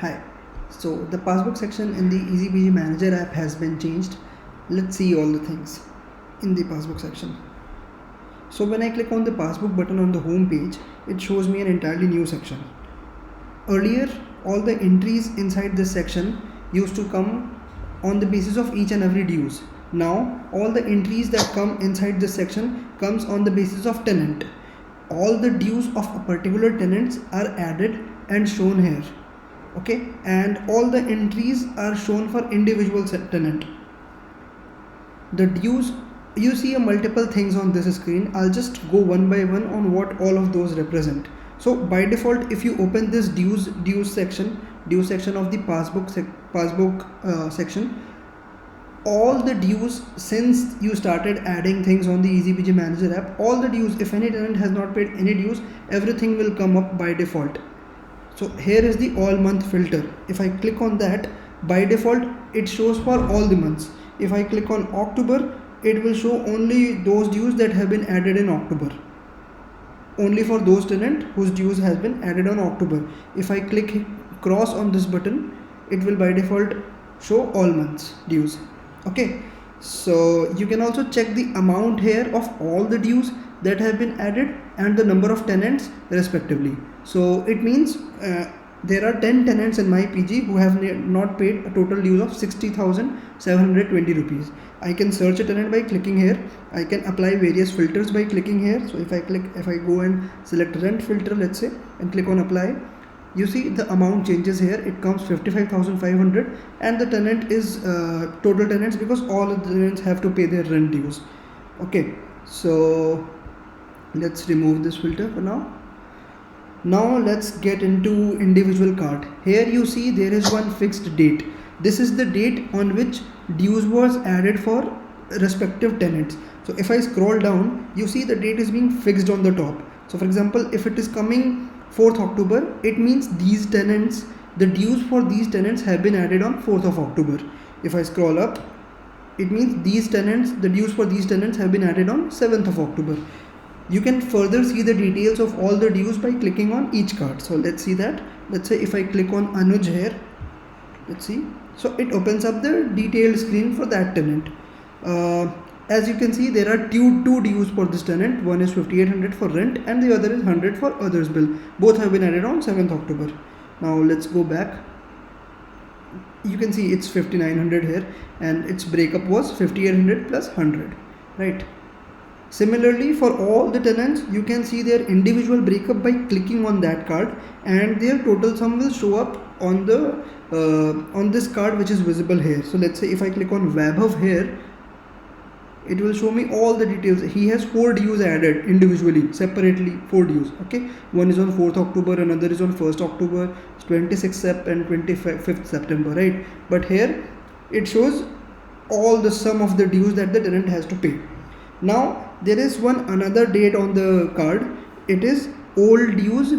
Hi. So the passbook section in the EasyBG Manager app has been changed. Let's see all the things in the passbook section. So when I click on the passbook button on the home page, it shows me an entirely new section. Earlier, all the entries inside this section used to come on the basis of each and every dues. Now all the entries that come inside this section comes on the basis of tenant. All the dues of a particular tenants are added and shown here. Okay, and all the entries are shown for individual tenant. The dues, you see multiple things on this screen. I'll just go one by one on what all of those represent. So by default, if you open this dues section of the passbook section, all the dues since you started adding things on the EasyBG Manager app, all the dues, if any tenant has not paid any dues, everything will come up by default. So here is the all month filter. If I click on that, by default it shows for all the months. If I click on October, it will show only those dues that have been added in October, only for those tenant whose dues has been added on October. If I click cross on this button, it will by default show all months dues. Okay, so you can also check the amount here of all the dues that have been added and the number of tenants respectively. So it means there are 10 tenants in my PG who have not paid a total dues of 60,720 rupees. I can search a tenant by clicking here. I can apply various filters by clicking here. So if I go and select rent filter, let's say, and click on apply, you see the amount changes here. It comes 55,500 and the tenant is total tenants because all of the tenants have to pay their rent dues. Okay, so let's remove this filter for now. Now let's get into individual card. Here you see there is one fixed date. This is the date on which dues was added for respective tenants. So if I scroll down, you see the date is being fixed on the top. So for example, if it is coming 4th October, it means these tenants, the dues for these tenants have been added on 4th of October. If I scroll up, it means these tenants, the dues for these tenants have been added on 7th of October. You can further see the details of all the dues by clicking on each card. So let's see that. Let's say if I click on Anuj here, let's see. So it opens up the detailed screen for that tenant. As you can see, there are two dues for this tenant. One is 5800 for rent and the other is 100 for others bill. Both have been added on 7th October. Now let's go back. You can see it's 5900 here and its breakup was 5800 plus 100, right? Similarly, for all the tenants, you can see their individual breakup by clicking on that card, and their total sum will show up on the on this card which is visible here. So let's say if I click on Vaibhav here, it will show me all the details. He has 4 dues added individually, separately 4 dues. Okay, one is on 4th October, another is on 1st October, 26th Sep and 25th September, right? But here it shows all the sum of the dues that the tenant has to pay. Now there is another date on the card. It is old dues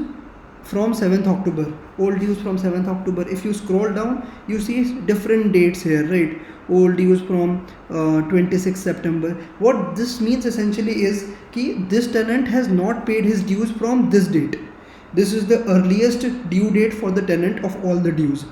from 7th October. Old dues from 7th October. If you scroll down, you see different dates here, right? Old dues from 26th September. What this means essentially is that this tenant has not paid his dues from this date. This is the earliest due date for the tenant of all the dues.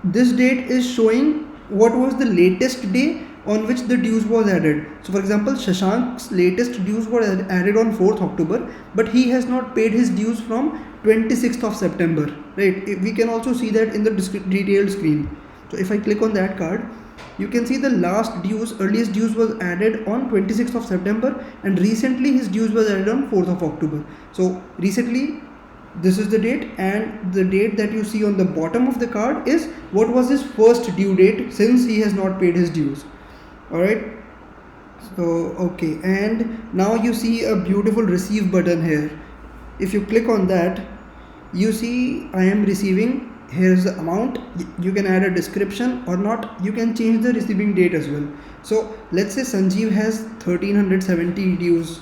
This date is showing what was the latest day on which the dues was added. So for example, Shashank's latest dues were added on 4th October, but he has not paid his dues from 26th of September, right? We can also see that in the detailed screen. So if I click on that card, you can see the earliest dues was added on 26th of September, and recently his dues was added on 4th of October. So recently, this is the date, and the date that you see on the bottom of the card is what was his first due date since he has not paid his dues. Alright, so okay, and now you see a beautiful receive button here. If you click on that, you see I am receiving. Here's the amount. You can add a description or not. You can change the receiving date as well. So let's say Sanjeev has 1370 dues.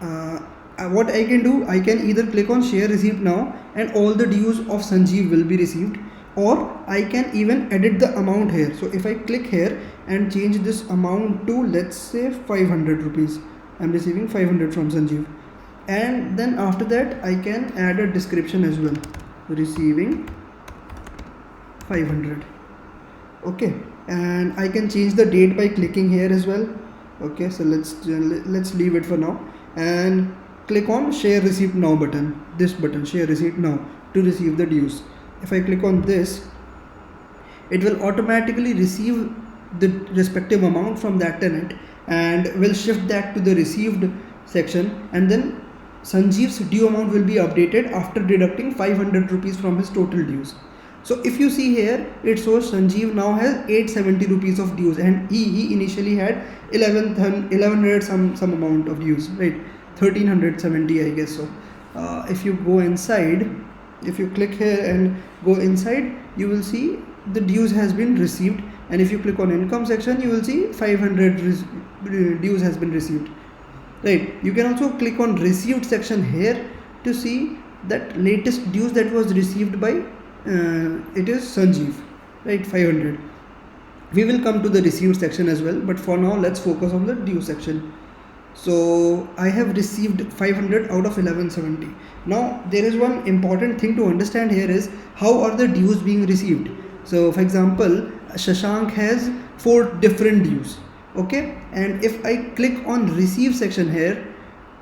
What I can do, I can either click on share receipt now and all the dues of Sanjeev will be received, or I can even edit the amount here. So if I click here and change this amount to, let's say, 500 rupees, I'm receiving 500 from Sanjeev, and then after that I can add a description as well. Receiving 500. Okay, and I can change the date by clicking here as well. Okay, so let's leave it for now and click on share receipt now button, this button, share receipt now, to receive the dues. If I click on this, it will automatically receive the respective amount from that tenant and will shift that to the received section, and then Sanjeev's due amount will be updated after deducting 500 rupees from his total dues. So if you see here, it shows Sanjeev now has 870 rupees of dues, and he initially had 1100 some amount of dues, right? 1370, I guess so. If you go inside, if you click here and go inside, you will see the dues has been received, and if you click on income section, you will see 500 dues has been received, right? You can also click on received section here to see that latest dues that was received by it is Sanjeev, right? 500. We will come to the received section as well, but for now let's focus on the due section. So I have received 500 out of 1170. Now there is one important thing to understand here is how are the dues being received. So for example, Shashank has 4 different dues, okay, and if I click on receive section here,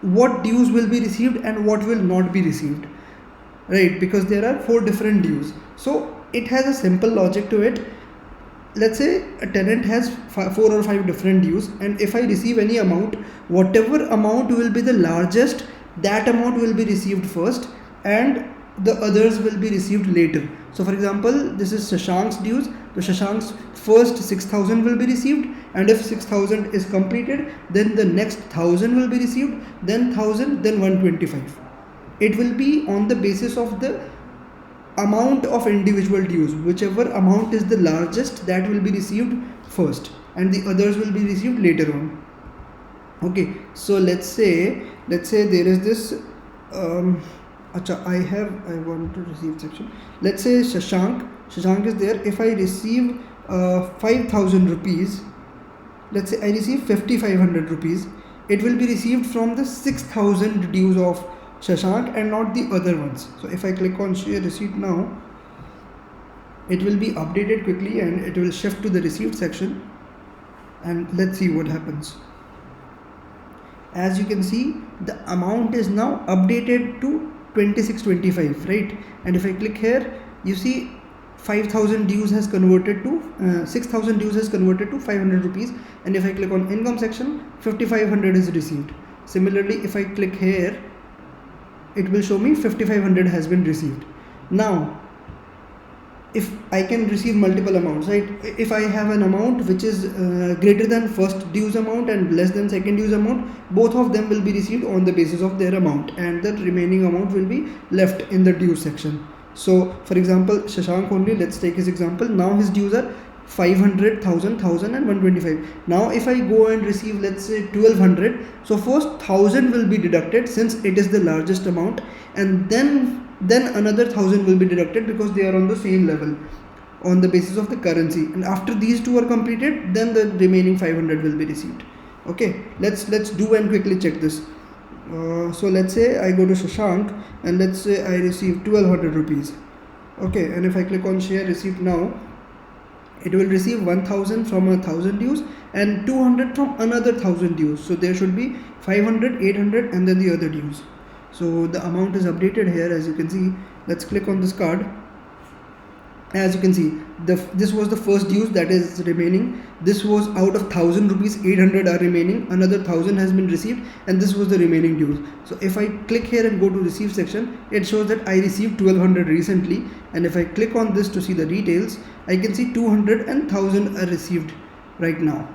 what dues will be received and what will not be received, right? Because there are 4 different dues. So it has a simple logic to it. Let's say a tenant has 4 or 5 different dues, and if I receive any amount, whatever amount will be the largest, that amount will be received first and the others will be received later. So for example, this is Shashank's dues. So Shashank's first 6000 will be received, and if 6000 is completed, then the next 1000 will be received, then 1000, then 125. It will be on the basis of the amount of individual dues. Whichever amount is the largest, that will be received first and the others will be received later on. Okay, so let's say there is this I want to receive section. Let's say Shashank is there. If I receive 5000 rupees, let's say I receive 5500 rupees, it will be received from the 6000 dues of Shashank and not the other ones. So if I click on share receipt now, it will be updated quickly and it will shift to the received section, and let's see what happens. As you can see, the amount is now updated to 2625, right? And if I click here, you see 5000 dues has converted to 6000 dues has converted to 500 rupees, and if I click on income section, 5500 is received. Similarly, if I click here, it will show me 5500 has been received. Now if I can receive multiple amounts, right? If I have an amount which is greater than first dues amount and less than second dues amount, both of them will be received on the basis of their amount, and the remaining amount will be left in the dues section. So for example, Shashank only, let's take his example. Now his dues are 500, 1000, 1000 and 125. Now if I go and receive, let's say 1200, so first 1000 will be deducted since it is the largest amount, and then another 1000 will be deducted because they are on the same level on the basis of the currency, and after these two are completed, then the remaining 500 will be received. Okay, let's do and quickly check this. So let's say I go to Shashank and let's say I receive 1200 rupees. Okay, and if I click on share receipt now, it will receive 1000 from 1000 dues and 200 from another 1000 dues. So there should be 500, 800 and then the other dues. So the amount is updated here, as you can see. Let's click on this card. As you can see, this was the first dues that is remaining. This was out of 1000 rupees, 800 are remaining, another 1000 has been received, and this was the remaining dues. So if I click here and go to receive section, it shows that I received 1200 recently, and if I click on this to see the details, I can see 200 and 1000 are received right now,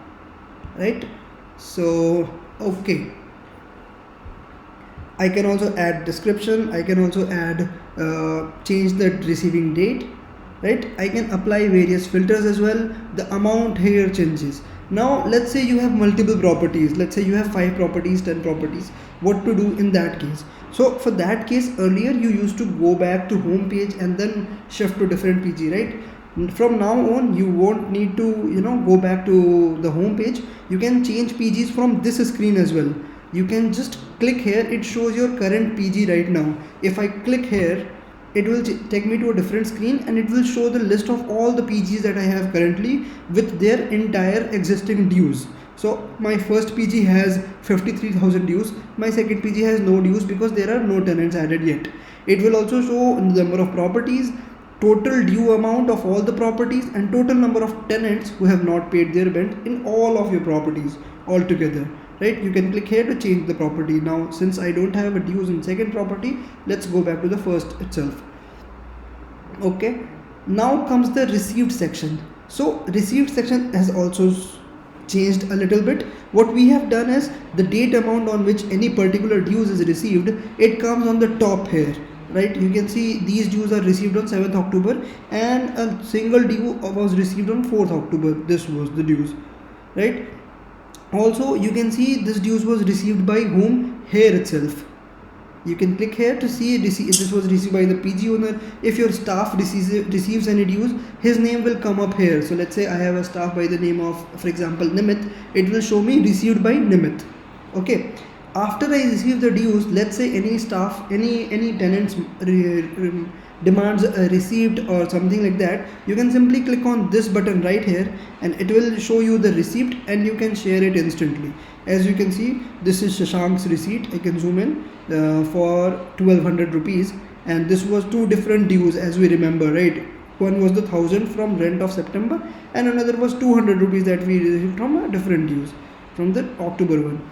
right? So okay, I can also add description, I can also add change the receiving date, right? I can apply various filters as well. The amount here changes. Now let's say you have multiple properties, let's say you have 5 properties, 10 properties. What to do in that case? So for that case, earlier you used to go back to home page and then shift to different PG, right? From now on you won't need to go back to the home page. You can change PGs from this screen as well. You can just click here, it shows your current PG right now. If I click here, it will take me to a different screen, and it will show the list of all the PGs that I have currently with their entire existing dues. So my first PG has 53,000 dues, my second PG has no dues because there are no tenants added yet. It will also show the number of properties, total due amount of all the properties, and total number of tenants who have not paid their rent in all of your properties altogether. Right, you can click here to change the property. Now since I don't have a dues in second property, let's go back to the first itself. Okay, now comes the received section. So received section has also changed a little bit. What we have done is the date amount on which any particular dues is received, it comes on the top here. Right, you can see these dues are received on 7th October and a single due was received on 4th October. This was the dues, right? Also you can see this dues was received by whom here itself. You can click here to see this was received by the PG owner. If your staff receives any dues, his name will come up here. So let's say I have a staff by the name of, for example, Nimit. It will show me received by Nimit. Okay, after I receive the dues, let's say any staff, any tenants demands a receipt or something like that, you can simply click on this button right here and it will show you the receipt and you can share it instantly. As you can see, this is Shashank's receipt. I can zoom in for 1200 rupees, and this was two different dues, as we remember, right? One was the 1000 from rent of September and another was 200 rupees that we received from a different dues from the October one.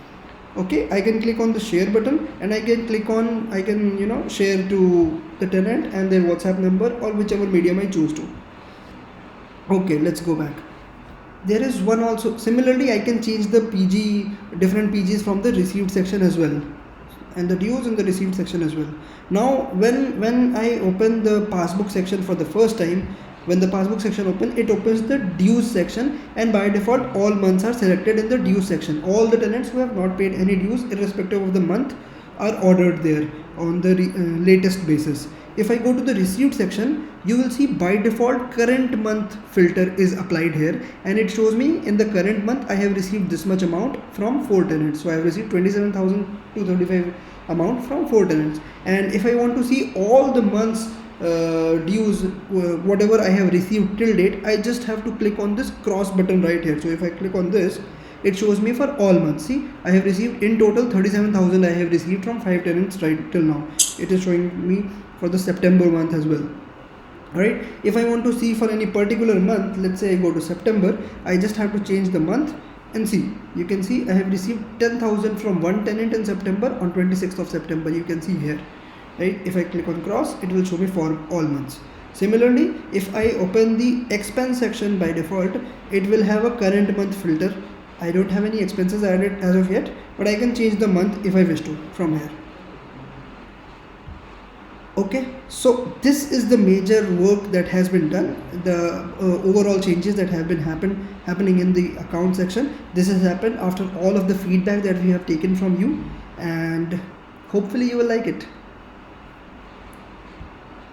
Okay, I can click on the share button and I can click on, I can share to the tenant and their WhatsApp number or whichever medium I choose to. Okay, let's go back. There is one also, similarly I can change the PG, different PGs from the received section as well, and the dues in the received section as well. Now when I open the passbook section for the first time, when the passbook section opens, it opens the dues section, and by default all months are selected in the dues section. All the tenants who have not paid any dues irrespective of the month are ordered there on the latest basis. If I go to the received section, you will see by default current month filter is applied here, and it shows me in the current month I have received this much amount from 4 tenants. So I have received 27,235 amount from 4 tenants. And if I want to see all the months dues, whatever I have received till date, I just have to click on this cross button right here. So if I click on this, it shows me for all months. See, I have received in total 37,000 I have received from 5 tenants right till now. It is showing me for the September month as well. Alright, if I want to see for any particular month, let's say I go to September, I just have to change the month and see. You can see I have received 10,000 from one tenant in September on 26th of September. You can see here. Right, if I click on cross, it will show me for all months. Similarly, if I open the expense section, by default it will have a current month filter. I don't have any expenses added as of yet, but I can change the month if I wish to from here. Okay, so this is the major work that has been done, the overall changes that have been happening in the account section. This has happened after all of the feedback that we have taken from you, and hopefully you will like it.